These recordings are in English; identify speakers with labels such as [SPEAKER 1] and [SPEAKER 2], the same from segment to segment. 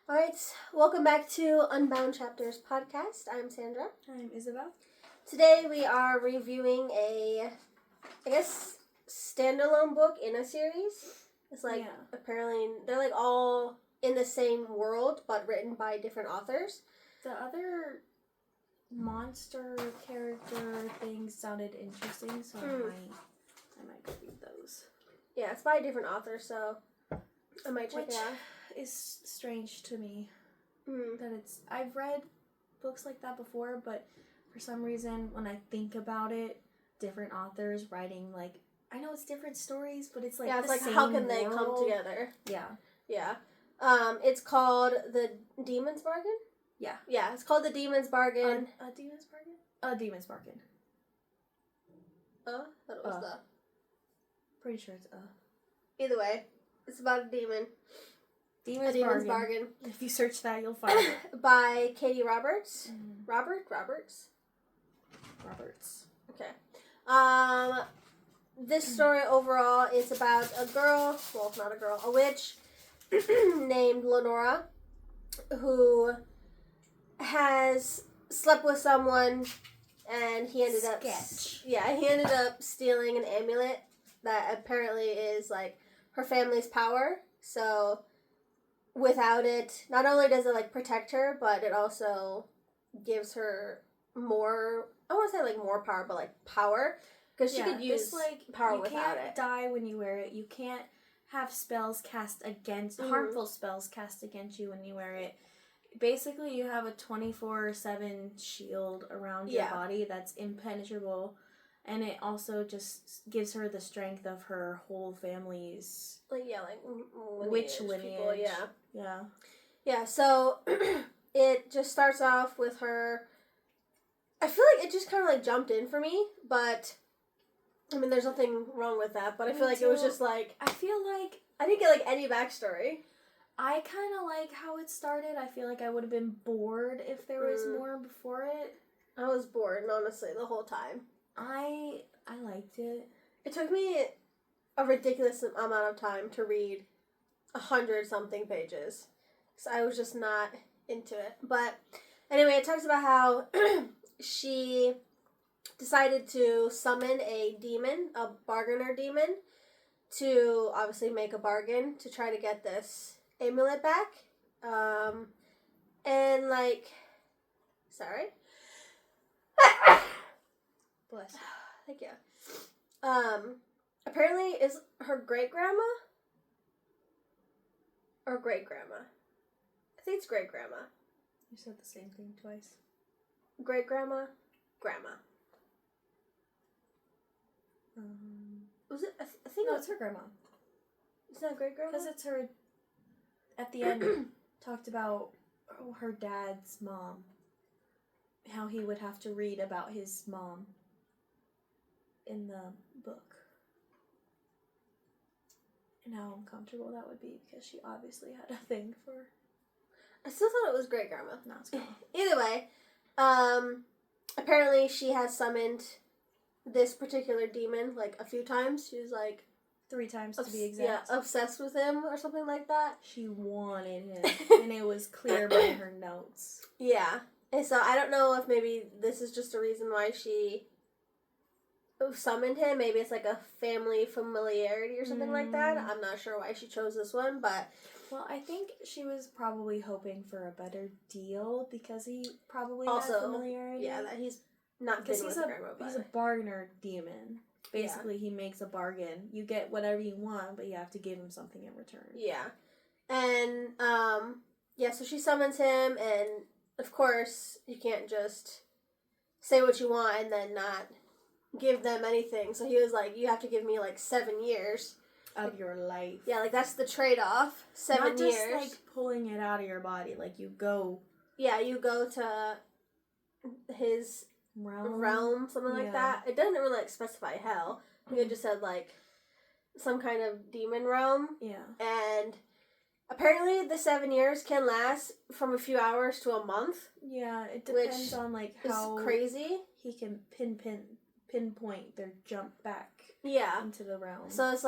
[SPEAKER 1] Alright, welcome back to Unbound Chapters podcast. I'm Sandra.
[SPEAKER 2] I'm Isabel.
[SPEAKER 1] Today we are reviewing standalone book in a series. It's apparently, they're all in the same world, but written by different authors.
[SPEAKER 2] The other monster character things sounded interesting, so I might read those.
[SPEAKER 1] Yeah, it's by a different author, so I might check it out.
[SPEAKER 2] Is strange to me that I've read books like that before, but for some reason when I think about it, different authors writing I know it's different stories, but it's
[SPEAKER 1] it's
[SPEAKER 2] the same
[SPEAKER 1] how can they
[SPEAKER 2] world.
[SPEAKER 1] come together?
[SPEAKER 2] Yeah.
[SPEAKER 1] It's called The Demon's Bargain. Yeah, it's called The Demon's Bargain.
[SPEAKER 2] A Demon's Bargain. A Demon's Bargain.
[SPEAKER 1] I thought it was the.
[SPEAKER 2] Pretty sure it's
[SPEAKER 1] Either way, it's about a demon.
[SPEAKER 2] Demon's Bargain. If you search that, you'll find it.
[SPEAKER 1] By Katee Roberts. Roberts. Okay. This story overall is about a witch named Lenora, who has slept with someone, and he ended up stealing an amulet that apparently is her family's power. So without it, not only does it protect her, but it also gives her more, I want to say more power, but power, because she could use power without it. You
[SPEAKER 2] can't die when you wear it. You can't have spells cast against, harmful spells cast against you when you wear it. Basically, you have a 24/7 shield around your body that's impenetrable, and it also just gives her the strength of her whole family's witch lineage.
[SPEAKER 1] People, yeah. So it just starts off with her. I feel like it just kind of jumped in for me, but I mean, there's nothing wrong with that. But I feel like it was just
[SPEAKER 2] I feel like
[SPEAKER 1] I didn't get any backstory.
[SPEAKER 2] I kind of like how it started. I feel like I would have been bored if there was more before it.
[SPEAKER 1] I was bored, honestly, the whole time.
[SPEAKER 2] I liked it.
[SPEAKER 1] It took me a ridiculous amount of time to read 100-something pages. So I was just not into it. But anyway, it talks about how she decided to summon a demon, a bargainer demon, to obviously make a bargain to try to get this amulet back. Sorry.
[SPEAKER 2] Bless you.
[SPEAKER 1] Thank you. Apparently is her great-grandma? Or great-grandma? I think it's great-grandma.
[SPEAKER 2] You said the same thing twice.
[SPEAKER 1] Great-grandma? Grandma. Was it? I think
[SPEAKER 2] it's her grandma.
[SPEAKER 1] It's not great-grandma?
[SPEAKER 2] Because it's her, at the end, talked about her dad's mom. How he would have to read about his mom in the book. And how uncomfortable that would be, because she obviously had a thing for...
[SPEAKER 1] I still thought it was great-grandma.
[SPEAKER 2] No, it's grandma.
[SPEAKER 1] Either way, apparently she has summoned this particular demon, a few times. She was
[SPEAKER 2] 3 times to be exact.
[SPEAKER 1] Yeah, obsessed with him or something like that.
[SPEAKER 2] She wanted him, and it was clear by her notes.
[SPEAKER 1] Yeah. And so I don't know if maybe this is just a reason why she summoned him. Maybe it's a family familiarity or something like that. I'm not sure why she chose this one, but...
[SPEAKER 2] Well, I think she was probably hoping for a better deal, because he probably
[SPEAKER 1] also
[SPEAKER 2] had familiarity.
[SPEAKER 1] Yeah, that he's not been with grandma.
[SPEAKER 2] He's a bargainer demon. Basically, he makes a bargain. You get whatever you want, but you have to give him something in return.
[SPEAKER 1] Yeah. And, so she summons him, and, of course, you can't just say what you want and then not give them anything. So he was you have to give me, 7 years.
[SPEAKER 2] Of your life.
[SPEAKER 1] Yeah, that's the trade-off. 7 years.
[SPEAKER 2] Not just, pulling it out of your body. You go...
[SPEAKER 1] Yeah, you go to his... realm, something like that. It doesn't really specify hell. I think it just said some kind of demon realm.
[SPEAKER 2] Yeah.
[SPEAKER 1] And apparently the 7 years can last from a few hours to a month.
[SPEAKER 2] Yeah, it depends on how
[SPEAKER 1] crazy
[SPEAKER 2] he can pinpoint their jump back.
[SPEAKER 1] Yeah.
[SPEAKER 2] Into the realm.
[SPEAKER 1] So it's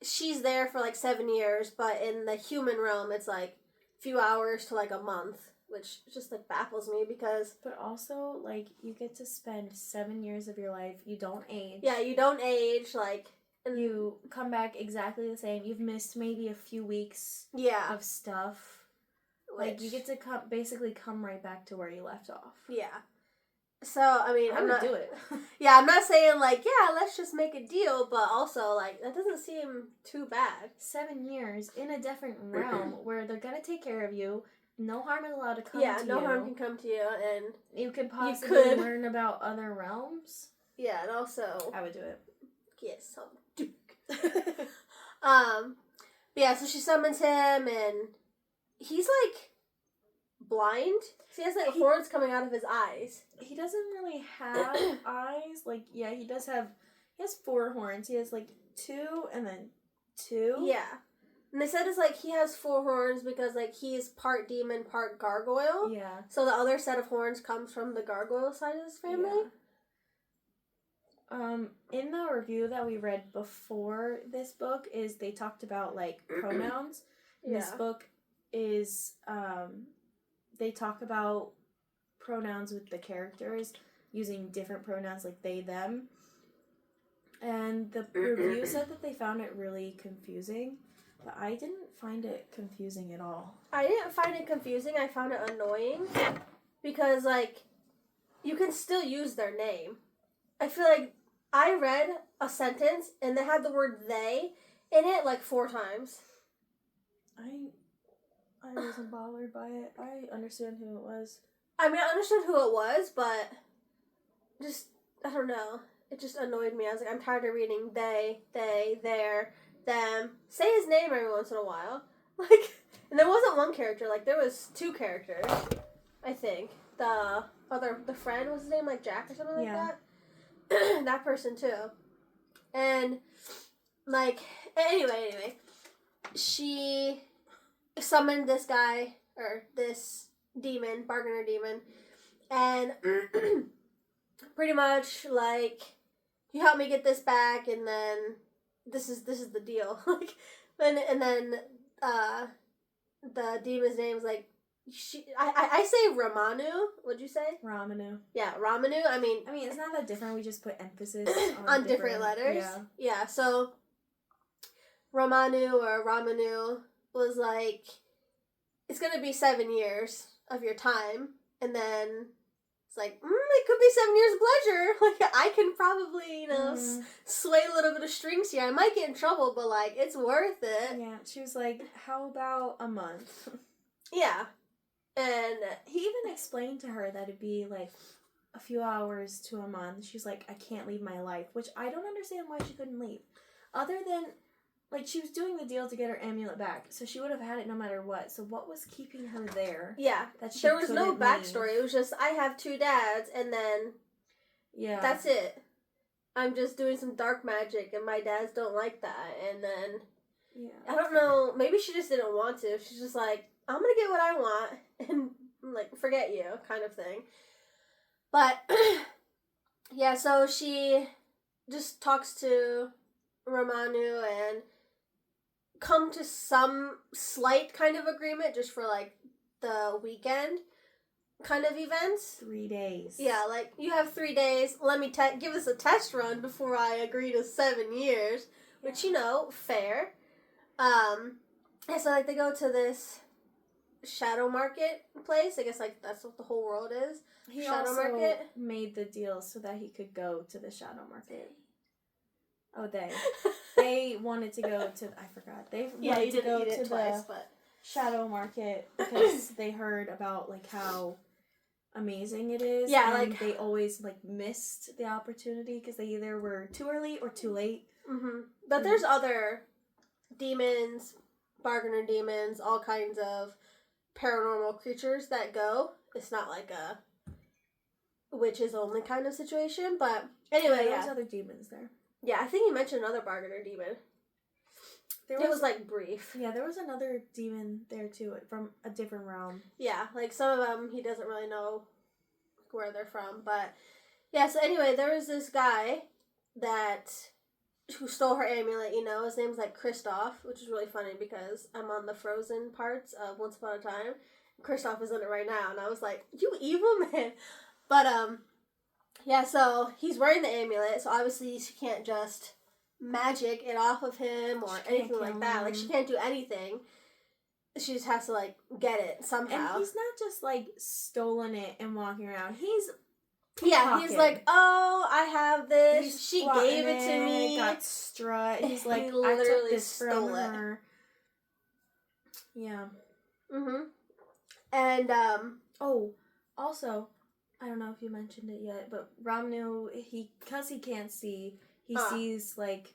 [SPEAKER 1] she's there for 7 years, but in the human realm it's few hours to like a month, which just like baffles me because.
[SPEAKER 2] But also, like, you get to spend 7 years of your life. You don't age.
[SPEAKER 1] Yeah, you don't age. Like,
[SPEAKER 2] and you come back exactly the same. You've missed maybe a few weeks.
[SPEAKER 1] Yeah.
[SPEAKER 2] Of stuff. Like, you get to basically come right back to where you left off.
[SPEAKER 1] Yeah. So, I mean,
[SPEAKER 2] I'm not do it.
[SPEAKER 1] Yeah, I'm not saying, like, yeah, let's just make a deal, but also, like, that doesn't seem too bad.
[SPEAKER 2] 7 years in a different realm where they're gonna take care of you. No harm is allowed to come to you.
[SPEAKER 1] Yeah, no harm can come to you, and
[SPEAKER 2] you could possibly learn about other realms.
[SPEAKER 1] Yeah, and also...
[SPEAKER 2] I would do it.
[SPEAKER 1] Yes, some duke. But yeah, so she summons him, and he's, like, blind. So he has, like, horns coming out of his eyes.
[SPEAKER 2] He doesn't really have eyes. Like, yeah, he does have... He has 4 horns. He has, like, 2 and then 2.
[SPEAKER 1] Yeah. And they said it's, like, he has 4 horns because, like, he's part demon, part gargoyle.
[SPEAKER 2] Yeah.
[SPEAKER 1] So the other set of horns comes from the gargoyle side of his family.
[SPEAKER 2] Yeah. In the review that we read before this book is they talked about, like, pronouns.
[SPEAKER 1] Yeah.
[SPEAKER 2] This book is, they talk about pronouns with the characters using different pronouns like they, them. And the review said that they found it really confusing, but I didn't find it confusing at all.
[SPEAKER 1] I didn't find it confusing. I found it annoying because, like, you can still use their name. I feel like I read a sentence and they had the word they in it like 4 times.
[SPEAKER 2] I wasn't bothered by it. I understand who it was.
[SPEAKER 1] I mean, I understood who it was, but just, I don't know. It just annoyed me. I was like, I'm tired of reading they, their, them. Say his name every once in a while. Like, and there wasn't one character. Like, there was 2 characters, I think. The friend, was his name like Jack or something like that? That person, too. And, like, anyway. She summoned this guy, or this demon, bargainer demon, and pretty much, like, you help me get this back, and then this is the deal. Like, and then the demon's name is like, I say Ramanu. What'd you say?
[SPEAKER 2] Ramanu.
[SPEAKER 1] Yeah, Ramanu. I mean,
[SPEAKER 2] it's not that different. We just put emphasis
[SPEAKER 1] on different letters. Yeah. So Ramanu or Ramanu was like, it's gonna be 7 years of your time, and then it's like, it could be 7 years of pleasure. Like, I can probably, sway a little bit of strings here. I might get in trouble, but, like, it's worth it.
[SPEAKER 2] Yeah, she was like, how about a month?
[SPEAKER 1] Yeah. And
[SPEAKER 2] he even explained to her that it'd be, like, a few hours to a month. She's like, I can't leave my life, which I don't understand why she couldn't leave. Other than, like, she was doing the deal to get her amulet back, so she would have had it no matter what. So what was keeping her there?
[SPEAKER 1] Yeah. There was no backstory. Leave? It was just, I have 2 dads, and then that's it. I'm just doing some dark magic, and my dads don't like that. And then, I don't know, maybe she just didn't want to. She's just like, I'm gonna get what I want, and, like, forget you, kind of thing. But, yeah, so she just talks to Ramanu and come to some slight kind of agreement just for, like, the weekend kind of events.
[SPEAKER 2] 3 days.
[SPEAKER 1] Yeah, like, you have 3 days. Let me give us a test run before I agree to 7 years, which, fair. And so, like, they go to this shadow market place. I guess, like, that's what the whole world is.
[SPEAKER 2] He shadow market made the deal so that he could go to the shadow market. Oh, they wanted to go to, I forgot. They wanted to go to the shadow market because they heard about, like, how amazing it is. Yeah, and like, they always, like, missed the opportunity because they either were too early or too late.
[SPEAKER 1] Mm-hmm. But there's other demons, bargainer demons, all kinds of paranormal creatures that go. It's not like a witches only kind of situation, but anyway,
[SPEAKER 2] there's other demons there.
[SPEAKER 1] Yeah, I think he mentioned another bargainer demon. It was like brief.
[SPEAKER 2] Yeah, there was another demon there too, from a different realm.
[SPEAKER 1] Yeah, like some of them he doesn't really know where they're from, but yeah, so anyway, there was this guy that who stole her amulet, you know, his name's like Kristoff, which is really funny because I'm on the Frozen parts of Once Upon a Time. Kristoff is in it right now, and I was like, you evil man. But, yeah, so he's wearing the amulet, so obviously she can't just magic it off of him or anything like that. Like, she can't do anything. She just has to, like, get it somehow.
[SPEAKER 2] And he's not just, like, stolen it and walking around. He's
[SPEAKER 1] he's like, oh, I have this. She gave it to me.
[SPEAKER 2] Got strut. He's like, I took this from her. Yeah.
[SPEAKER 1] Mm-hmm. And,
[SPEAKER 2] oh, also, I don't know if you mentioned it yet, but Ramnu, because he can't see, he sees, like,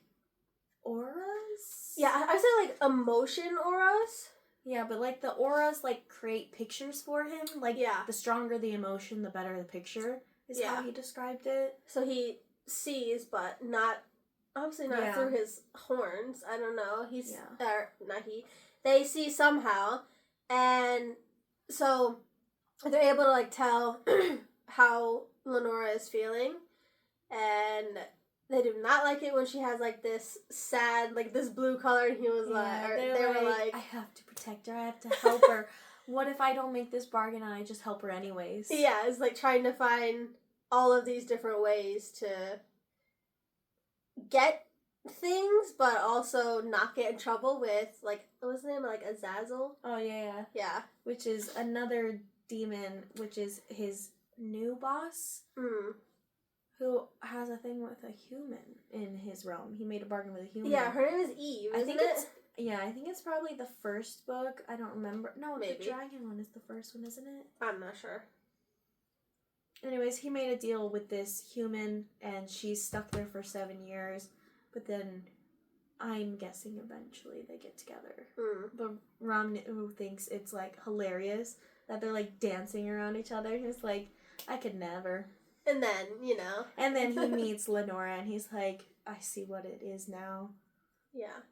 [SPEAKER 2] auras?
[SPEAKER 1] Yeah, I said, like, emotion auras.
[SPEAKER 2] Yeah, but, like, the auras, like, create pictures for him. Like, the stronger the emotion, the better the picture, is how he described it.
[SPEAKER 1] So he sees, but obviously not through his horns. I don't know. They see somehow, and so they're able to, like, tell how Lenora is feeling, and they do not like it when she has, like, this sad, like, this blue color, and he was they were like,
[SPEAKER 2] I have to protect her, I have to help her. What if I don't make this bargain and I just help her anyways?
[SPEAKER 1] Yeah, it's like trying to find all of these different ways to get things, but also not get in trouble with, like, what was the name? Like, Azazel?
[SPEAKER 2] Oh, yeah.
[SPEAKER 1] Yeah.
[SPEAKER 2] Which is another demon, which is his new boss, who has a thing with a human in his realm. He made a bargain with a human.
[SPEAKER 1] Yeah, her name is Eve, isn't it?
[SPEAKER 2] I think it's probably the first book. I don't remember. No,
[SPEAKER 1] maybe.
[SPEAKER 2] The dragon one is the first one, isn't it?
[SPEAKER 1] I'm not sure.
[SPEAKER 2] Anyways, he made a deal with this human, and she's stuck there for 7 years. But then, I'm guessing eventually they get together. But Ramnu thinks it's, like, hilarious that they're, like, dancing around each other. He's like, I could never.
[SPEAKER 1] And then, you know.
[SPEAKER 2] And then he meets Lenora, and he's like, I see what it is now.
[SPEAKER 1] Yeah.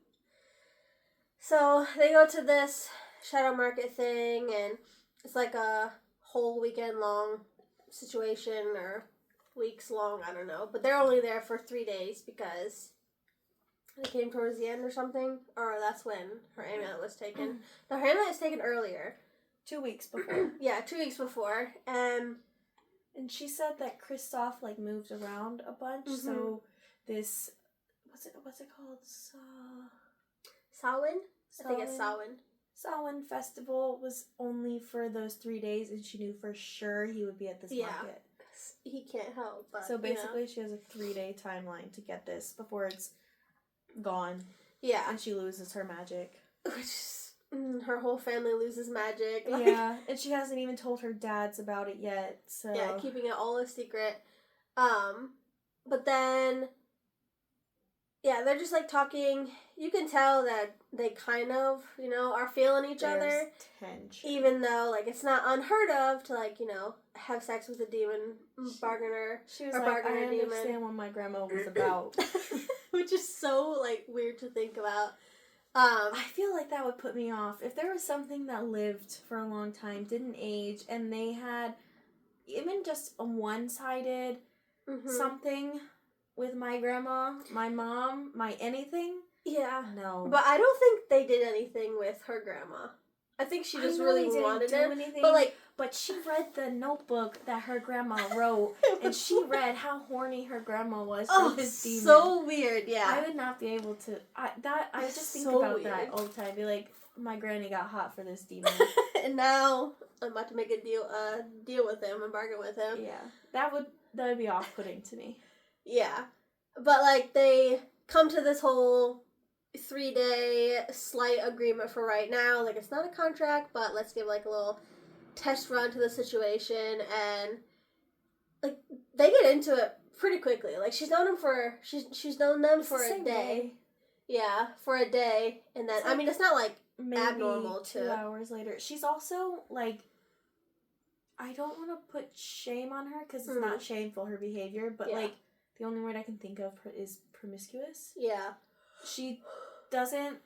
[SPEAKER 1] So, they go to this shadow market thing, and it's like a whole weekend long situation, or weeks long, I don't know. But they're only there for 3 days because they came towards the end or something. Or that's when her amulet was taken. No, her amulet was taken earlier.
[SPEAKER 2] 2 weeks before.
[SPEAKER 1] Yeah, 2 weeks before. And
[SPEAKER 2] she said that Kristoff, like, moved around a bunch, so this, what's it called?
[SPEAKER 1] Samhain? I think it's Samhain.
[SPEAKER 2] Samhain festival was only for those 3 days, and she knew for sure he would be at this market.
[SPEAKER 1] He can't help but,
[SPEAKER 2] so basically she has a 3-day timeline to get this before it's gone.
[SPEAKER 1] Yeah.
[SPEAKER 2] And she loses her magic.
[SPEAKER 1] Her whole family loses magic.
[SPEAKER 2] Like, yeah, and she hasn't even told her dads about it yet, so...
[SPEAKER 1] Yeah, keeping it all a secret. But then... Yeah, they're just, like, talking. You can tell that they kind of, you know, are feeling each other.
[SPEAKER 2] Tension.
[SPEAKER 1] Even though, like, it's not unheard of to, like, you know, have sex with a demon bargainer.
[SPEAKER 2] She was like, I understand what my grandma was about.
[SPEAKER 1] Which is so, like, weird to think about.
[SPEAKER 2] I feel like that would put me off. If there was something that lived for a long time, didn't age, and they had even just a one-sided something with my grandma, my mom, my anything.
[SPEAKER 1] Yeah.
[SPEAKER 2] No.
[SPEAKER 1] But I don't think they did anything with her grandma. I think she just really wanted it.
[SPEAKER 2] But she read the notebook that her grandma wrote, and she read how horny her grandma was for this demon.
[SPEAKER 1] So weird, yeah.
[SPEAKER 2] I would not be able to. I just think about that all the time. Be like, my granny got hot for this demon,
[SPEAKER 1] and now I'm about to make a deal with him and bargain with him.
[SPEAKER 2] Yeah, that would be off-putting to me.
[SPEAKER 1] Yeah, but like they come to this whole 3-day slight agreement for right now. Like, it's not a contract, but let's give like a little test run to the situation, and like they get into it pretty quickly. Like, she's known them for a day. Yeah, for a day, and then I mean it's not like
[SPEAKER 2] maybe
[SPEAKER 1] abnormal
[SPEAKER 2] 2 hours later. She's also like, I don't want to put shame on her because it's not shameful, her behavior, but like the only word I can think of is promiscuous.
[SPEAKER 1] Yeah.
[SPEAKER 2] She doesn't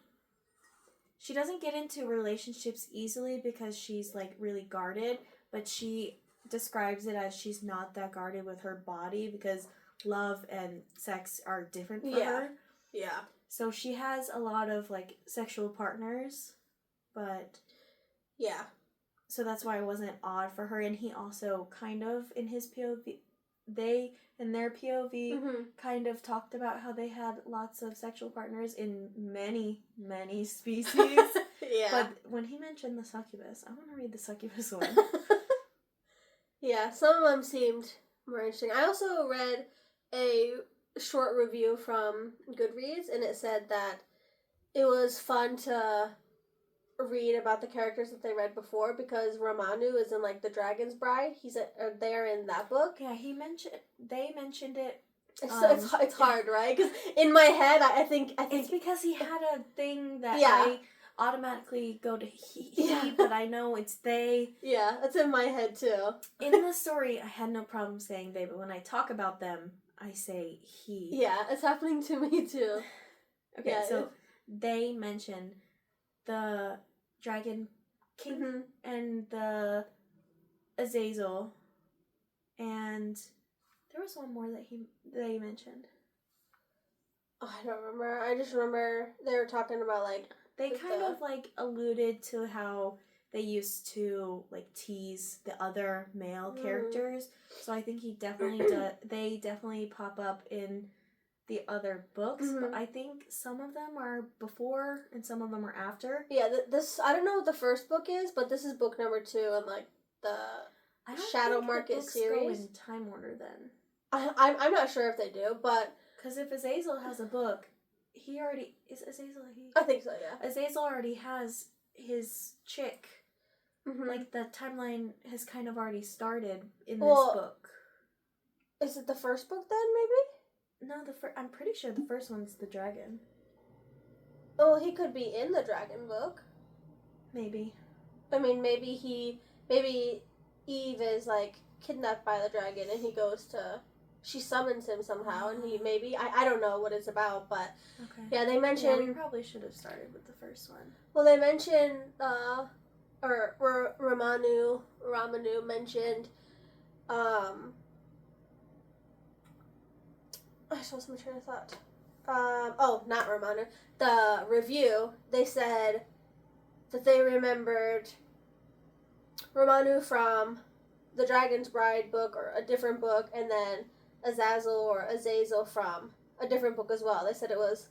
[SPEAKER 2] get into relationships easily because she's like really guarded, but she describes it as she's not that guarded with her body because love and sex are different for her.
[SPEAKER 1] Yeah.
[SPEAKER 2] So she has a lot of, like, sexual partners, but...
[SPEAKER 1] Yeah.
[SPEAKER 2] So that's why it wasn't odd for her, and he also kind of, in his POV, they, in their POV, kind of talked about how they had lots of sexual partners in many, many species.
[SPEAKER 1] Yeah.
[SPEAKER 2] But when he mentioned the succubus, I want to read the succubus one.
[SPEAKER 1] Yeah, some of them seemed more interesting. I also read a short review from Goodreads, and it said that it was fun to read about the characters that they read before because Ramanu is in, like, The Dragon's Bride. He's there in that book.
[SPEAKER 2] Yeah, they mentioned it.
[SPEAKER 1] It's hard, right? Because in my head, I think
[SPEAKER 2] it's because he had a thing that
[SPEAKER 1] yeah.
[SPEAKER 2] I automatically go to he, but I know it's they.
[SPEAKER 1] Yeah, that's in my head too.
[SPEAKER 2] In the story, I had no problem saying they, but when I talk about them, I say he.
[SPEAKER 1] Yeah, it's happening to me too.
[SPEAKER 2] Okay, yeah, so they mention the Dragon King and the Azazel, and there was one more that they mentioned.
[SPEAKER 1] Oh, I don't remember. I just remember they were talking about, like...
[SPEAKER 2] They kind of, like, alluded to how they used to, like, tease the other male characters. So I think he definitely they definitely pop up in the other books, but I think some of them are before and some of them are after.
[SPEAKER 1] Yeah, this I don't know what the first book is, but this is book number 2 in, like, the Shadow Market
[SPEAKER 2] the books
[SPEAKER 1] series.
[SPEAKER 2] Go in time order then.
[SPEAKER 1] I'm not sure if they do, but
[SPEAKER 2] because if Azazel has a book, he already is Azazel.
[SPEAKER 1] I think so, yeah.
[SPEAKER 2] Azazel already has his chick. Like the timeline has kind of already started in this book.
[SPEAKER 1] Is it the first book then? Maybe.
[SPEAKER 2] No, I'm pretty sure the first one's the dragon.
[SPEAKER 1] Oh, he could be in the dragon book.
[SPEAKER 2] Maybe.
[SPEAKER 1] I mean, maybe Eve is, like, kidnapped by the dragon and he goes to... She summons him somehow and he maybe... I don't know what it's about, but...
[SPEAKER 2] Okay.
[SPEAKER 1] Yeah, they mentioned...
[SPEAKER 2] Yeah, we probably should have started with the first one.
[SPEAKER 1] Well, they mentioned, Ramanu mentioned, I just lost my train of thought. Not Ramanu. The review, they said that they remembered Ramanu from the Dragon's Bride book or a different book, and then Azazel from a different book as well. They said it was,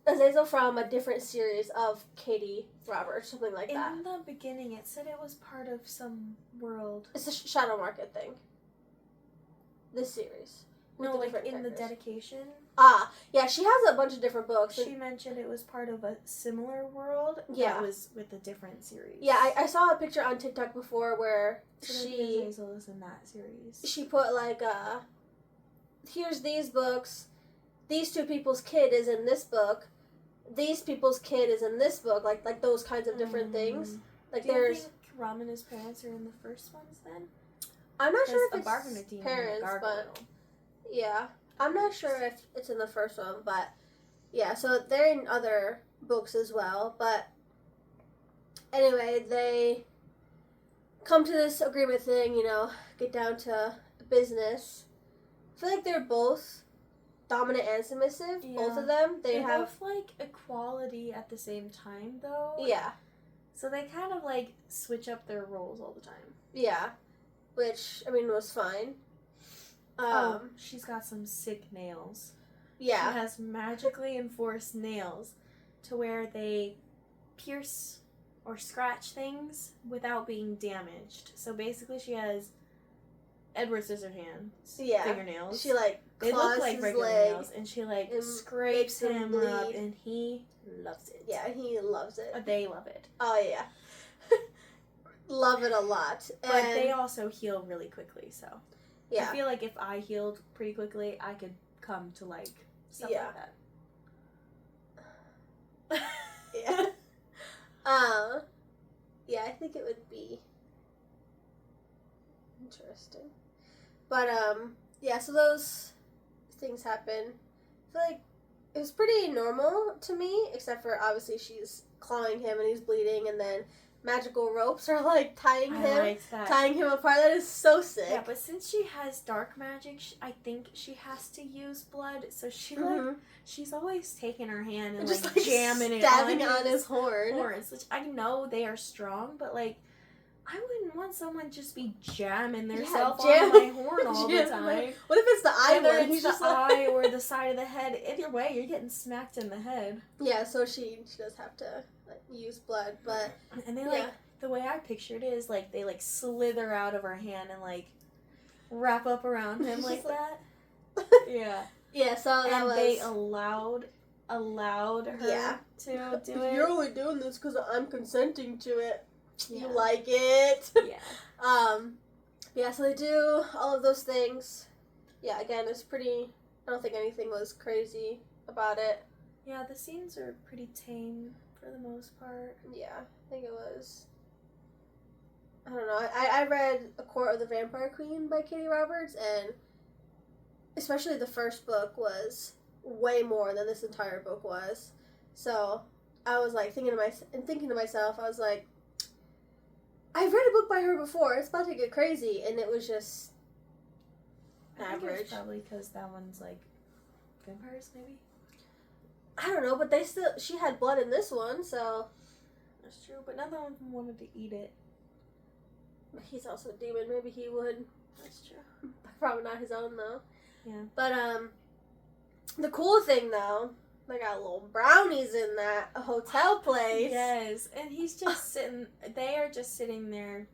[SPEAKER 1] Azazel from a different series of Katee Roberts, something like that.
[SPEAKER 2] In the beginning, it said it was part of some world.
[SPEAKER 1] It's a Shadow Market thing. This series.
[SPEAKER 2] No, like in the dedication.
[SPEAKER 1] Yeah, she has a bunch of different books.
[SPEAKER 2] She mentioned it was part of a similar world.
[SPEAKER 1] Yeah.
[SPEAKER 2] That was with a different series.
[SPEAKER 1] Yeah, I saw a picture on TikTok before where
[SPEAKER 2] Azazel is in that series.
[SPEAKER 1] She put, like, here's these books, these two people's kid is in this book, these people's kid is in this book, like those kinds of different things. Like,
[SPEAKER 2] do you think Ram and his parents are in the first ones then?
[SPEAKER 1] I'm not sure if it's parents, but yeah, I'm not sure if it's in the first one, but yeah, so they're in other books as well, but anyway, they come to this agreement thing, get down to business. I feel like they're both dominant and submissive, both of them. They're
[SPEAKER 2] both, like, equality at the same time, though.
[SPEAKER 1] Yeah.
[SPEAKER 2] So they kind of, like, switch up their roles all the time.
[SPEAKER 1] Yeah. Which, I mean, was fine.
[SPEAKER 2] She's got some sick nails.
[SPEAKER 1] Yeah.
[SPEAKER 2] She has magically enforced nails to where they pierce or scratch things without being damaged. So basically she has Edward Scissorhands fingernails.
[SPEAKER 1] She, like,
[SPEAKER 2] they look like regular
[SPEAKER 1] leg,
[SPEAKER 2] nails, and she, like, scrapes him up, and he loves it.
[SPEAKER 1] Yeah, he loves it.
[SPEAKER 2] They love it.
[SPEAKER 1] Oh, yeah. Love it a lot.
[SPEAKER 2] But they also heal really quickly, so...
[SPEAKER 1] Yeah.
[SPEAKER 2] I feel like if I healed pretty quickly, I could come to, like, stuff like that.
[SPEAKER 1] Yeah. Yeah, I think it would be interesting. But, yeah, so those things happen. I feel like it was pretty normal to me, except for, obviously, she's clawing him and he's bleeding, and then magical ropes are like tying him apart. That is so sick.
[SPEAKER 2] Yeah, but since she has dark magic, I think she has to use blood. So she she's always taking her hand and
[SPEAKER 1] just
[SPEAKER 2] like jamming
[SPEAKER 1] stabbing
[SPEAKER 2] it
[SPEAKER 1] on his horns.
[SPEAKER 2] Which I know they are strong, but like I wouldn't want someone just be jamming themselves on my horn all the time.
[SPEAKER 1] What if it's the eye
[SPEAKER 2] Whether
[SPEAKER 1] one?
[SPEAKER 2] it's the eye or the side of the head. Either way, you're getting smacked in the head.
[SPEAKER 1] Yeah, so she does have to like use blood, but
[SPEAKER 2] and they like the way I pictured it is like they like slither out of her hand and like wrap up around him like that. Yeah.
[SPEAKER 1] Yeah. So that was.
[SPEAKER 2] They allowed her to do it.
[SPEAKER 1] You're only doing this because I'm consenting to it. Yeah. You like it.
[SPEAKER 2] Yeah.
[SPEAKER 1] Yeah, so they do all of those things. Yeah, again, it's pretty. I don't think anything was crazy about it.
[SPEAKER 2] Yeah, the scenes are pretty tame for the most part.
[SPEAKER 1] Yeah, I think it was. I don't know. I read A Court of the Vampire Queen by Katee Roberts, and especially the first book was way more than this entire book was. So I was like thinking to myself, I was like, I've read a book by her before. It's about to get crazy, and it was just average.
[SPEAKER 2] I think it's probably because that one's like vampires, maybe.
[SPEAKER 1] I don't know, but she had blood in this one, so
[SPEAKER 2] that's true. But none of them wanted to eat it.
[SPEAKER 1] He's also a demon. Maybe he would.
[SPEAKER 2] That's true.
[SPEAKER 1] Probably not his own though.
[SPEAKER 2] Yeah.
[SPEAKER 1] But the cool thing though, they got little brownies in that hotel place.
[SPEAKER 2] Yes, and he's just sitting. They are just sitting there,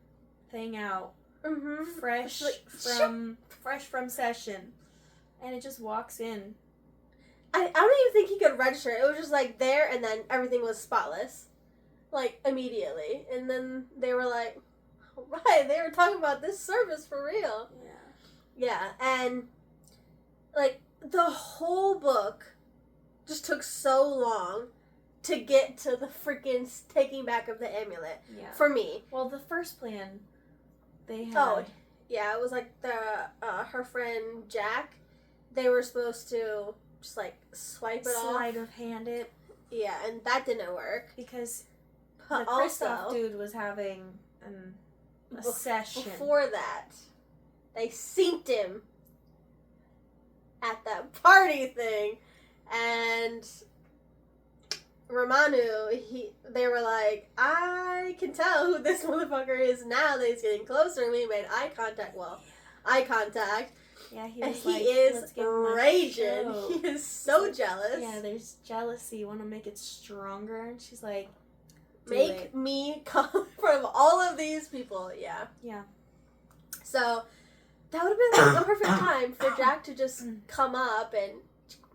[SPEAKER 2] thing out, fresh from session, and it just walks in.
[SPEAKER 1] I don't even think he could register. It was just like there, and then everything was spotless, like immediately. And then they were like, "Right, they were talking about this service for real." Yeah, and like the whole book just took so long to get to the freaking taking back of the amulet.
[SPEAKER 2] Yeah.
[SPEAKER 1] For me.
[SPEAKER 2] Well, the first plan they had.
[SPEAKER 1] Oh, yeah, it was like her friend Jack. They were supposed to just like swipe it off.
[SPEAKER 2] Sleight of hand it.
[SPEAKER 1] Yeah, and that didn't work.
[SPEAKER 2] Because the Kristoff dude was having a session.
[SPEAKER 1] Before that, they synced him at that party thing. And Romanu, they were like, I can tell who this motherfucker is now that he's getting closer. And we made eye contact. Well, eye contact.
[SPEAKER 2] Yeah, he
[SPEAKER 1] and
[SPEAKER 2] was
[SPEAKER 1] he
[SPEAKER 2] like,
[SPEAKER 1] is raging. He is so jealous.
[SPEAKER 2] Yeah, there's jealousy. You want to make it stronger. And she's like,
[SPEAKER 1] make me come from all of these people. Yeah.
[SPEAKER 2] Yeah.
[SPEAKER 1] So that would have been like the perfect time for Jack to just come up and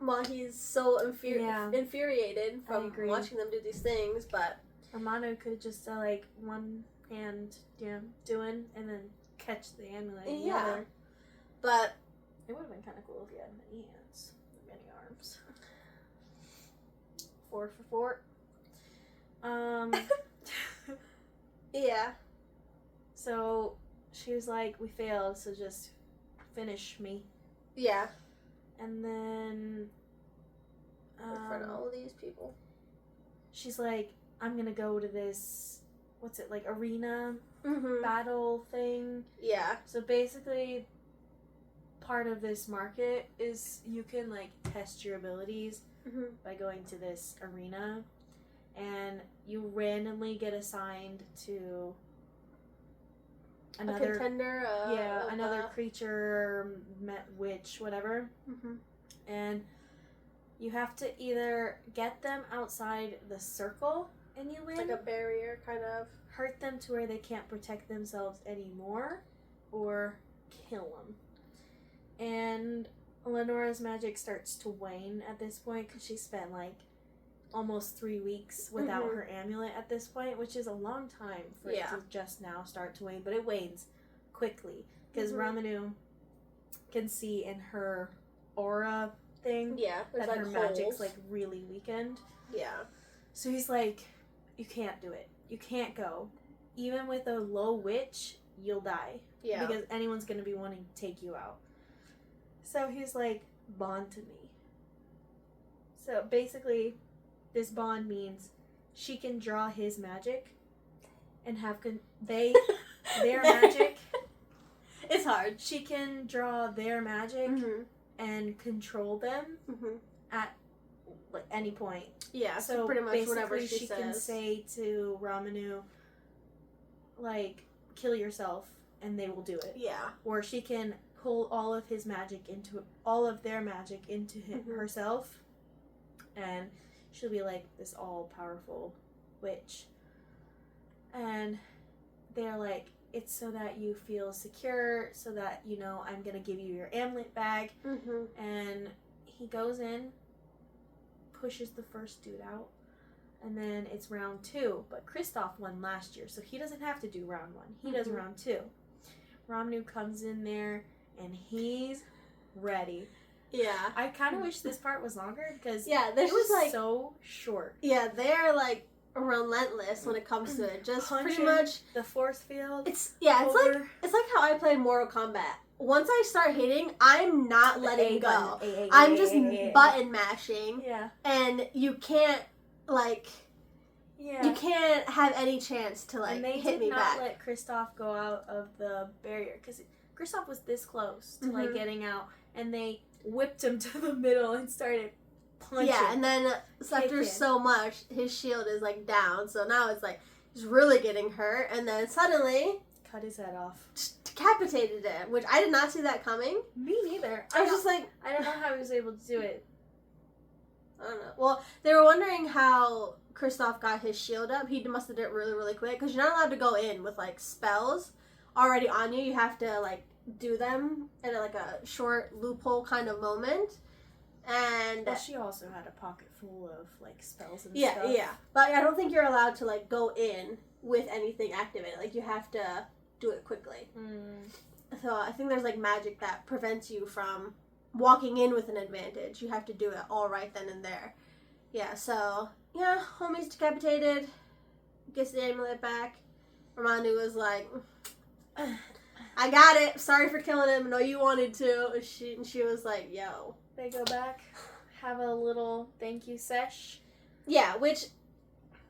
[SPEAKER 1] while he's so infuriated from watching them do these things, but
[SPEAKER 2] Romano could just like one hand doing and then catch the amulet in the other.
[SPEAKER 1] But
[SPEAKER 2] it would have been kind of cool if he had many hands, many arms. 4 for 4.
[SPEAKER 1] Yeah.
[SPEAKER 2] So she was like, "We failed, so just finish me."
[SPEAKER 1] Yeah.
[SPEAKER 2] And then
[SPEAKER 1] in front of all of these people,
[SPEAKER 2] she's like, "I'm gonna go to this, what's it, like arena battle thing?"
[SPEAKER 1] Yeah.
[SPEAKER 2] So basically, part of this market is you can like test your abilities by going to this arena, and you randomly get assigned to another
[SPEAKER 1] a contender.
[SPEAKER 2] Another creature, witch, whatever. And you have to either get them outside the circle and you win.
[SPEAKER 1] Like a barrier, kind of.
[SPEAKER 2] Hurt them to where they can't protect themselves anymore, or kill them. And Lenora's magic starts to wane at this point because she spent like almost 3 weeks without her amulet at this point, which is a long time for it to just now start to wane, but it wanes quickly because Romanu can see in her aura thing that like her magic's like really weakened.
[SPEAKER 1] Yeah.
[SPEAKER 2] So he's like, you can't do it. You can't go. Even with a low witch, you'll die. Yeah. Because anyone's going to be wanting to take you out. So he's like, bond to me. So basically, this bond means she can draw his magic and have their magic.
[SPEAKER 1] It's hard.
[SPEAKER 2] She can draw their magic and control them at any point.
[SPEAKER 1] Yeah,
[SPEAKER 2] so
[SPEAKER 1] pretty much
[SPEAKER 2] basically
[SPEAKER 1] whatever she says.
[SPEAKER 2] Can say to Ramanu, like, kill yourself, and they will do it.
[SPEAKER 1] Yeah.
[SPEAKER 2] Or she can pull all of their magic into herself, and she'll be like this all-powerful witch. And they're like, it's so that you feel secure, so that, you know, I'm gonna give you your amulet bag. And he goes in, pushes the first dude out, and then it's round 2. But Kristoff won last year, so he doesn't have to do round 1. He does round 2. Ramanu comes in there, and he's ready.
[SPEAKER 1] Yeah.
[SPEAKER 2] I kind of wish this part was longer, because
[SPEAKER 1] it
[SPEAKER 2] was
[SPEAKER 1] like,
[SPEAKER 2] so short.
[SPEAKER 1] Yeah, they're like relentless when it comes to it. Just
[SPEAKER 2] punching
[SPEAKER 1] pretty much
[SPEAKER 2] the force field.
[SPEAKER 1] It's like how I play Mortal Kombat. Once I start hitting, I'm not letting go. I'm just button mashing.
[SPEAKER 2] Yeah.
[SPEAKER 1] And you can't you can't have any chance to hit me back. And they did not
[SPEAKER 2] let Kristoff go out of the barrier, because Kristoff was this close to getting out, and they whipped him to the middle and started punching.
[SPEAKER 1] Yeah, and then after so much, his shield is down, so now it's he's really getting hurt, and then suddenly
[SPEAKER 2] cut his head off,
[SPEAKER 1] decapitated him, which I did not see that coming.
[SPEAKER 2] Me neither.
[SPEAKER 1] I was just
[SPEAKER 2] I don't know how he was able to do it.
[SPEAKER 1] I don't know. Well, they were wondering how Kristoff got his shield up. He must have did it really, really quick, because you're not allowed to go in with spells already on you. You have to do them in a short loophole kind of moment. And
[SPEAKER 2] she also had a pocket full of spells and
[SPEAKER 1] stuff. Yeah. But I don't think you're allowed to go in with anything activated. You have to do it quickly. So I think there's magic that prevents you from walking in with an advantage. You have to do it all right then and there. Yeah, so homie's decapitated, gets the amulet back. Ramanu was like, I got it. Sorry for killing him. No, you wanted to. And she was like, yo.
[SPEAKER 2] They go back, have a little thank you sesh.
[SPEAKER 1] Yeah, which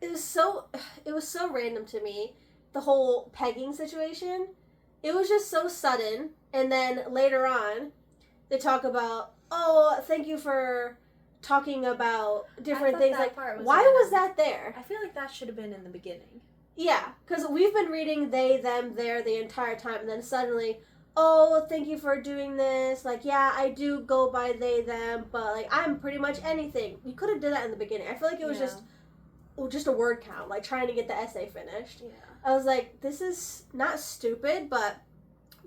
[SPEAKER 1] it was so random to me, the whole pegging situation. It was just so sudden, and then later on, they talk about, oh, thank you for talking about different things. Why was that there?
[SPEAKER 2] I feel like that should have been in the beginning.
[SPEAKER 1] Yeah, because we've been reading they, them, their the entire time, and then suddenly, oh, thank you for doing this. Yeah, I do go by they, them, but I'm pretty much anything. You could have did that in the beginning. I feel like it was just a word count, trying to get the essay finished. Yeah. I was like, this is not stupid, but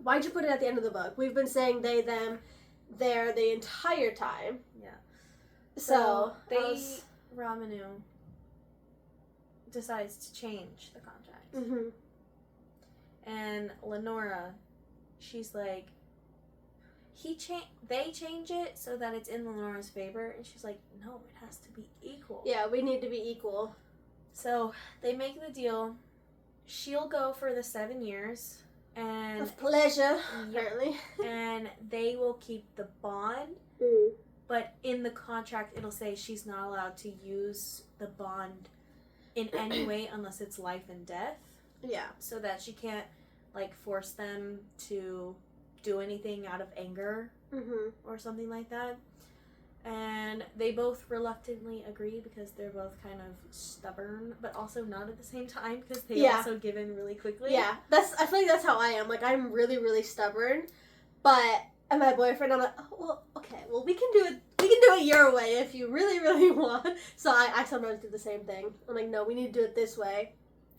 [SPEAKER 1] why'd you put it at the end of the book? We've been saying they, them, their the entire time.
[SPEAKER 2] Yeah.
[SPEAKER 1] So
[SPEAKER 2] Ramanu decides to change the contract. And Lenora, she's like, they change it so that it's in Lenora's favor, and she's like, no, it has to be equal.
[SPEAKER 1] Yeah, we need to be equal.
[SPEAKER 2] So they make the deal. She'll go for the 7 years, and
[SPEAKER 1] of pleasure, apparently.
[SPEAKER 2] And they will keep the bond, but in the contract it'll say she's not allowed to use the bond in any way unless it's life and death.
[SPEAKER 1] Yeah. So
[SPEAKER 2] that she can't force them to do anything out of anger or something like that. And they both reluctantly agree because they're both kind of stubborn, but also not at the same time because they also give in really quickly.
[SPEAKER 1] Yeah, I feel like that's how I am. I'm really, really stubborn, but and my boyfriend, I'm like, oh, well, okay, well, we can do it. We can do it your way if you really, really want. So I sometimes do the same thing. I'm like, no, we need to do it this way.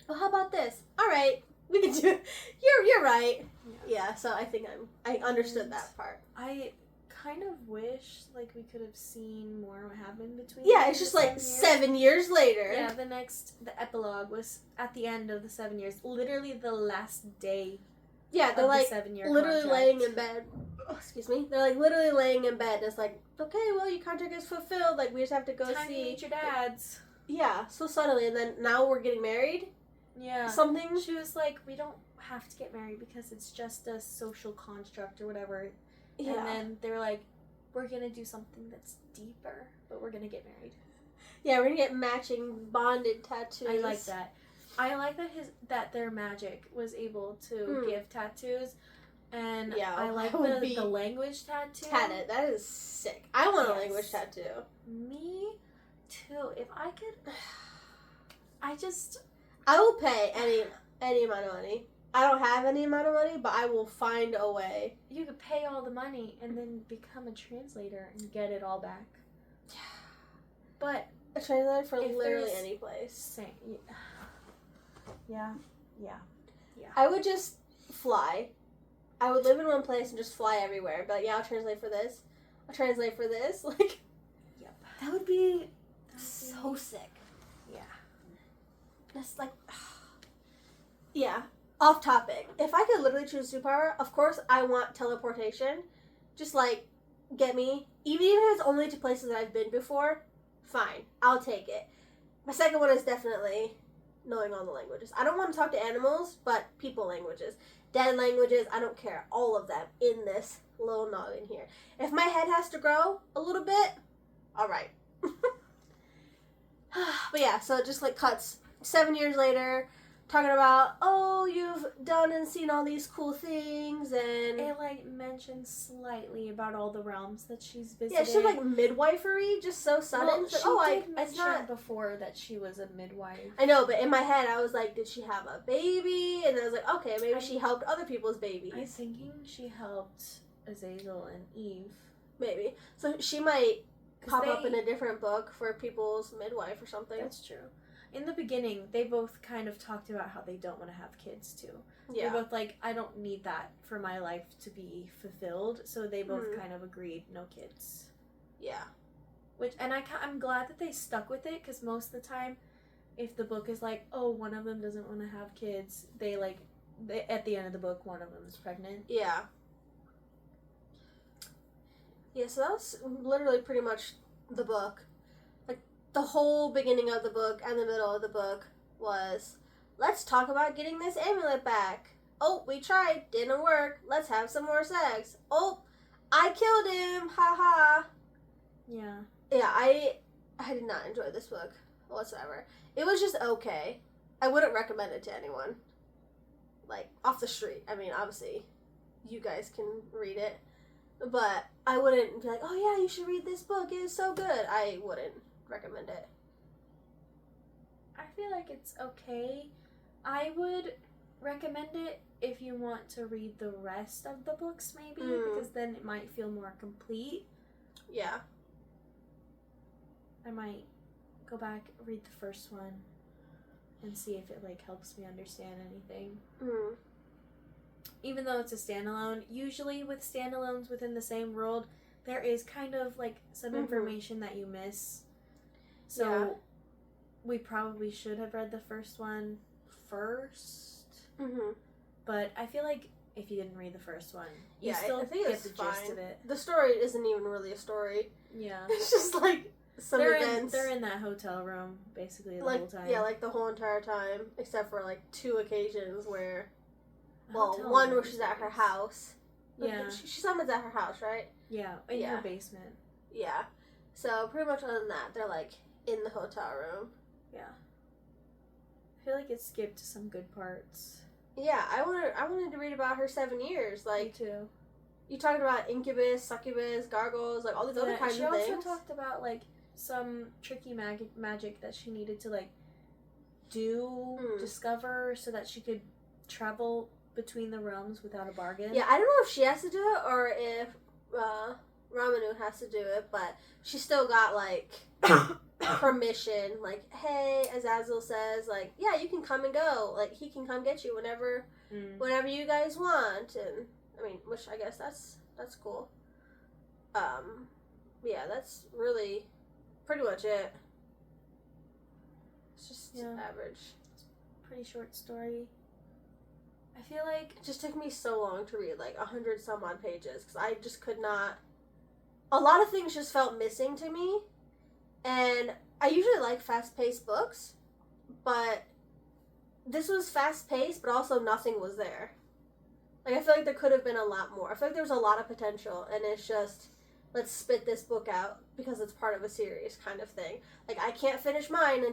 [SPEAKER 1] Well, how about this? All right, we can do it. You're right. Yeah. So I think I understood that part.
[SPEAKER 2] I kind of wish we could have seen more what happened between.
[SPEAKER 1] Yeah, it's just 7 years later.
[SPEAKER 2] Yeah, the epilogue was at the end of the 7 years, literally the last day.
[SPEAKER 1] Yeah, they're
[SPEAKER 2] the 7-year
[SPEAKER 1] literally
[SPEAKER 2] contract.
[SPEAKER 1] laying in bed. Oh, excuse me. They're literally laying in bed. And it's okay, well, your contract is fulfilled. We just have to go
[SPEAKER 2] Time
[SPEAKER 1] see.
[SPEAKER 2] To meet your dads.
[SPEAKER 1] Yeah, so suddenly, and then now we're getting married.
[SPEAKER 2] Yeah.
[SPEAKER 1] Something.
[SPEAKER 2] She was like, we don't have to get married because it's just a social construct or whatever. Yeah. And then they were like, we're gonna do something that's deeper, but we're gonna get married.
[SPEAKER 1] Yeah, we're gonna get matching bonded tattoos.
[SPEAKER 2] I like that. I like that their magic was able to give tattoos, and I like the language tattoo.
[SPEAKER 1] That is sick. I want a language tattoo.
[SPEAKER 2] Me too. If I could,
[SPEAKER 1] I will pay any amount of money. I don't have any amount of money, but I will find a way.
[SPEAKER 2] You could pay all the money and then become a translator and get it all back.
[SPEAKER 1] Yeah.
[SPEAKER 2] But
[SPEAKER 1] a translator for literally any place.
[SPEAKER 2] Yeah.
[SPEAKER 1] I would just fly. I would live in one place and just fly everywhere. But yeah, I'll translate for this. I'll translate for this. Like,
[SPEAKER 2] yep.
[SPEAKER 1] That would be so sick.
[SPEAKER 2] Yeah.
[SPEAKER 1] That's like, yeah. Off topic. If I could literally choose a superpower, of course I want teleportation. Just like, get me. Even if it's only to places that I've been before, fine. I'll take it. My second one is definitely knowing all the languages. I don't want to talk to animals, but people languages. Dead languages, I don't care. All of them in this little noggin here. If my head has to grow a little bit, alright. But yeah, so it just like cuts 7 years later, talking about, oh, you've done and seen all these cool things, and
[SPEAKER 2] it like mentions slightly about all the realms that she's visited.
[SPEAKER 1] Yeah, she's like midwifery, just so sudden.
[SPEAKER 2] Well, she did mention before that she was a midwife.
[SPEAKER 1] I know, but in my head I was like, did she have a baby? And I was like, okay, maybe she helped other people's babies.
[SPEAKER 2] I'm thinking she helped Azazel and Eve.
[SPEAKER 1] Maybe. So she might pop up in a different book for people's midwife or something.
[SPEAKER 2] That's true. In the beginning, they both kind of talked about how they don't want to have kids, too. Yeah. They're both like, I don't need that for my life to be fulfilled. So they both kind of agreed, no kids.
[SPEAKER 1] Yeah.
[SPEAKER 2] And I'm glad that they stuck with it, because most of the time, if the book is like, oh, one of them doesn't want to have kids, at the end of the book, one of them is pregnant.
[SPEAKER 1] Yeah. Yeah, so that was literally pretty much the book. The whole beginning of the book and the middle of the book was, let's talk about getting this amulet back. Oh, we tried. Didn't work. Let's have some more sex. Oh, I killed him. Ha ha.
[SPEAKER 2] Yeah.
[SPEAKER 1] Yeah, I did not enjoy this book whatsoever. It was just okay. I wouldn't recommend it to anyone. Like, off the street. I mean, obviously, you guys can read it. But I wouldn't be like, oh yeah, you should read this book. It is so good. I wouldn't recommend it.
[SPEAKER 2] I feel like it's okay. I would recommend it if you want to read the rest of the books, maybe, because then it might feel more complete.
[SPEAKER 1] Yeah.
[SPEAKER 2] I might go back, read the first one, and see if it like helps me understand anything. Even though it's a standalone, usually with standalones within the same world, there is kind of like some information that you miss. So we probably should have read the first one first. But I feel like if you didn't read the first one, you still get the gist of it.
[SPEAKER 1] The story isn't even really a story.
[SPEAKER 2] Yeah.
[SPEAKER 1] It's just like some events.
[SPEAKER 2] They're in that hotel room basically the whole time.
[SPEAKER 1] Yeah, like the whole entire time, except for like 2 occasions where, one where she's at her house.
[SPEAKER 2] Yeah.
[SPEAKER 1] She summons at her house, right?
[SPEAKER 2] Yeah, in her basement.
[SPEAKER 1] Yeah. So pretty much other than that, they're like in the hotel room.
[SPEAKER 2] Yeah. I feel like it skipped some good parts.
[SPEAKER 1] Yeah, I wanted to read about her 7 years. Like,
[SPEAKER 2] me too.
[SPEAKER 1] You talked about incubus, succubus, gargoyles, like all these other kinds of things.
[SPEAKER 2] She also talked about like some tricky magic that she needed to like discover so that she could travel between the realms without a bargain.
[SPEAKER 1] Yeah, I don't know if she has to do it or if Ramanu has to do it, but she still got like permission. Like, hey, Azazel says, like, yeah, you can come and go. Like, he can come get you whenever you guys want. And I mean, which I guess that's cool. Yeah, that's really pretty much it. It's just average.
[SPEAKER 2] It's a pretty short story. I feel like
[SPEAKER 1] it just took me so long to read, like 100 some odd pages, because I just could not. A lot of things just felt missing to me, and I usually like fast-paced books, but this was fast-paced, but also nothing was there. Like, I feel like there could have been a lot more. I feel like there was a lot of potential, and it's just let's spit this book out because it's part of a series kind of thing. Like, I can't finish mine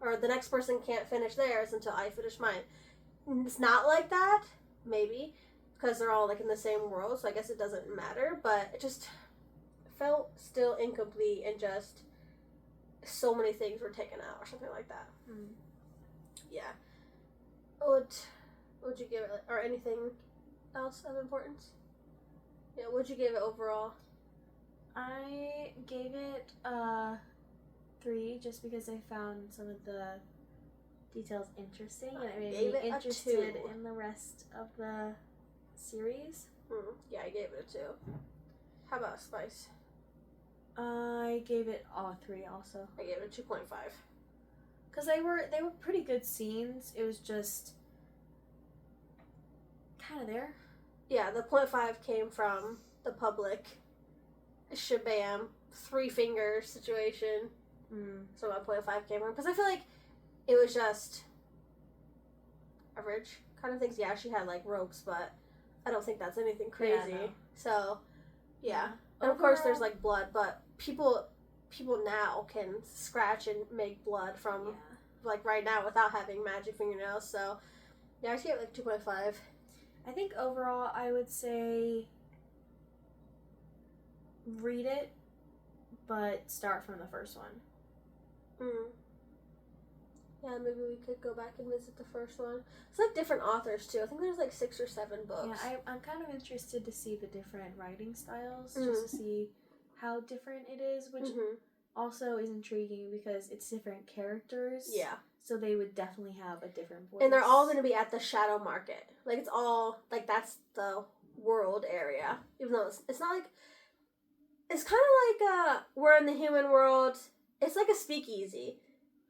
[SPEAKER 1] or the next person can't finish theirs until I finish mine. It's not like that, maybe, because they're all, like, in the same world, so I guess it doesn't matter, but it just felt still incomplete and just so many things were taken out or something like that. Yeah. What would you give it, or anything else of importance? Yeah, what'd you give it overall?
[SPEAKER 2] I gave it 3 just because I found some of the details interesting and it made me interested in the rest of the series.
[SPEAKER 1] Yeah, I gave it a 2. How about Spice?
[SPEAKER 2] I gave it all 3 also.
[SPEAKER 1] I gave it a 2.5.
[SPEAKER 2] Because they were pretty good scenes. It was just kind of there.
[SPEAKER 1] Yeah, the 0.5 came from the public shabam 3 finger situation. So my 0.5 came from, because I feel like it was just average kind of things. Yeah, she had like ropes, but I don't think that's anything crazy. Yeah, no. So yeah. And of course there's like blood, but people now can scratch and make blood from like right now without having magic fingernails. So yeah, I see it like 2.5.
[SPEAKER 2] I think overall I would say read it, but start from the first one.
[SPEAKER 1] Yeah, maybe we could go back and visit the first one. It's like different authors too. I think there's like 6 or 7 books.
[SPEAKER 2] Yeah, I'm kind of interested to see the different writing styles, just to see how different it is, which also is intriguing because it's different characters.
[SPEAKER 1] Yeah.
[SPEAKER 2] So they would definitely have a different voice.
[SPEAKER 1] And they're all going to be at the Shadow Market. Like, it's all, like, that's the world area. Even though it's not like, it's kind of like, we're in the human world. It's like a speakeasy.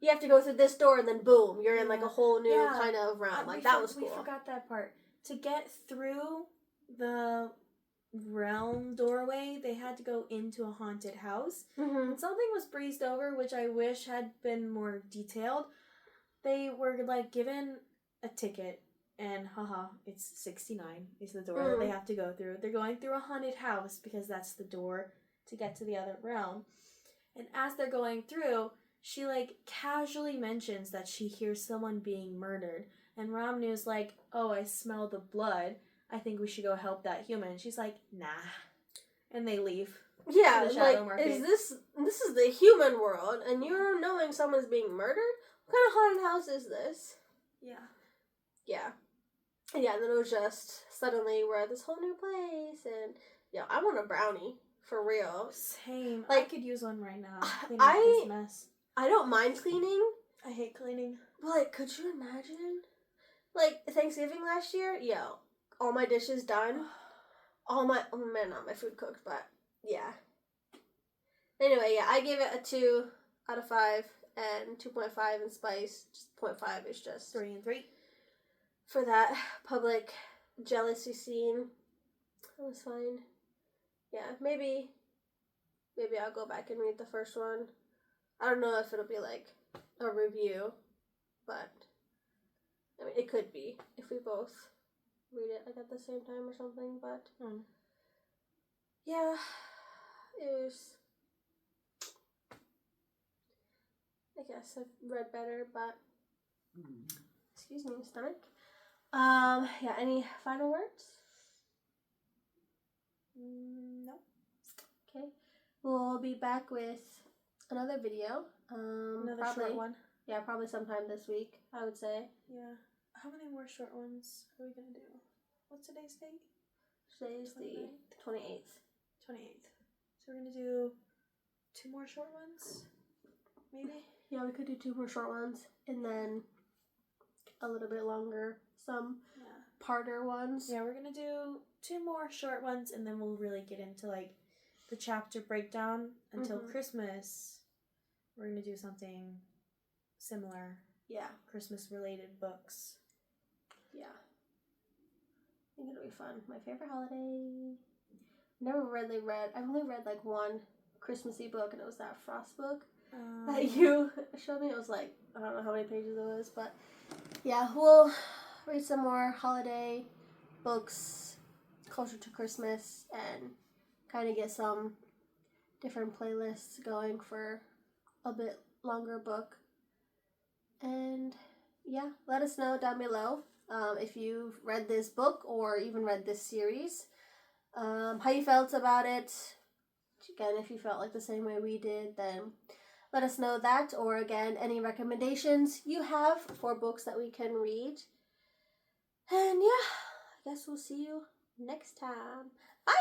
[SPEAKER 1] You have to go through this door and then boom, you're in like a whole new kind of realm. Like, that was cool.
[SPEAKER 2] We forgot that part. To get through the realm doorway, they had to go into a haunted house. And something was breezed over, which I wish had been more detailed. They were like given a ticket, and it's 69 is the door that they have to go through. They're going through a haunted house because that's the door to get to the other realm. And as they're going through, she like casually mentions that she hears someone being murdered. And Ramnu's like, oh, I smell the blood. I think we should go help that human. She's like, nah. And they leave.
[SPEAKER 1] Yeah, the Shadow Market. This is the human world, and you're knowing someone's being murdered? What kind of haunted house is this? Yeah. Yeah. Yeah, and then it was just, suddenly we're at this whole new place, and, I want a brownie, for real.
[SPEAKER 2] Same. Like, I could use one right now. Clean up this mess.
[SPEAKER 1] I don't mind cleaning.
[SPEAKER 2] I hate cleaning.
[SPEAKER 1] But, like, could you imagine? Like, Thanksgiving last year, all my dishes done. Not my food cooked, but, yeah. Anyway, I gave it a 2 out of 5. And 2.5 in Spice. Just 0.5 is just
[SPEAKER 2] 3 and 3
[SPEAKER 1] for that public jealousy scene. It was fine. Yeah, maybe I'll go back and read the first one. I don't know if it'll be like a review, but I mean it could be if we both read it like at the same time or something. But yeah, it was. I guess I've read better, but excuse me, stomach. Any final words? No. Okay. We'll be back with another video.
[SPEAKER 2] Another short one.
[SPEAKER 1] Yeah, probably sometime this week, I would say.
[SPEAKER 2] Yeah. How many more short ones are we gonna do? What's today's date?
[SPEAKER 1] Today's the 28th.
[SPEAKER 2] 28th. So we're gonna do 2 more short ones? Maybe?
[SPEAKER 1] Yeah, we could do 2 more short ones, and then a little bit longer, some parter ones.
[SPEAKER 2] Yeah, we're gonna do 2 more short ones, and then we'll really get into, like, the chapter breakdown until Christmas. We're gonna do something similar. Yeah. Christmas-related books.
[SPEAKER 1] Yeah. I think it'll be fun. My favorite holiday. I've only read, like, one Christmassy book, and it was that Frost book. That you showed me. It was like, I don't know how many pages it was, but yeah, we'll read some more holiday books closer to Christmas and kind of get some different playlists going for a bit longer book. And yeah, let us know down below if you've read this book or even read this series, how you felt about it. Again, if you felt like the same way we did, then let us know that, or again, any recommendations you have for books that we can read. And yeah, I guess we'll see you next time. Bye!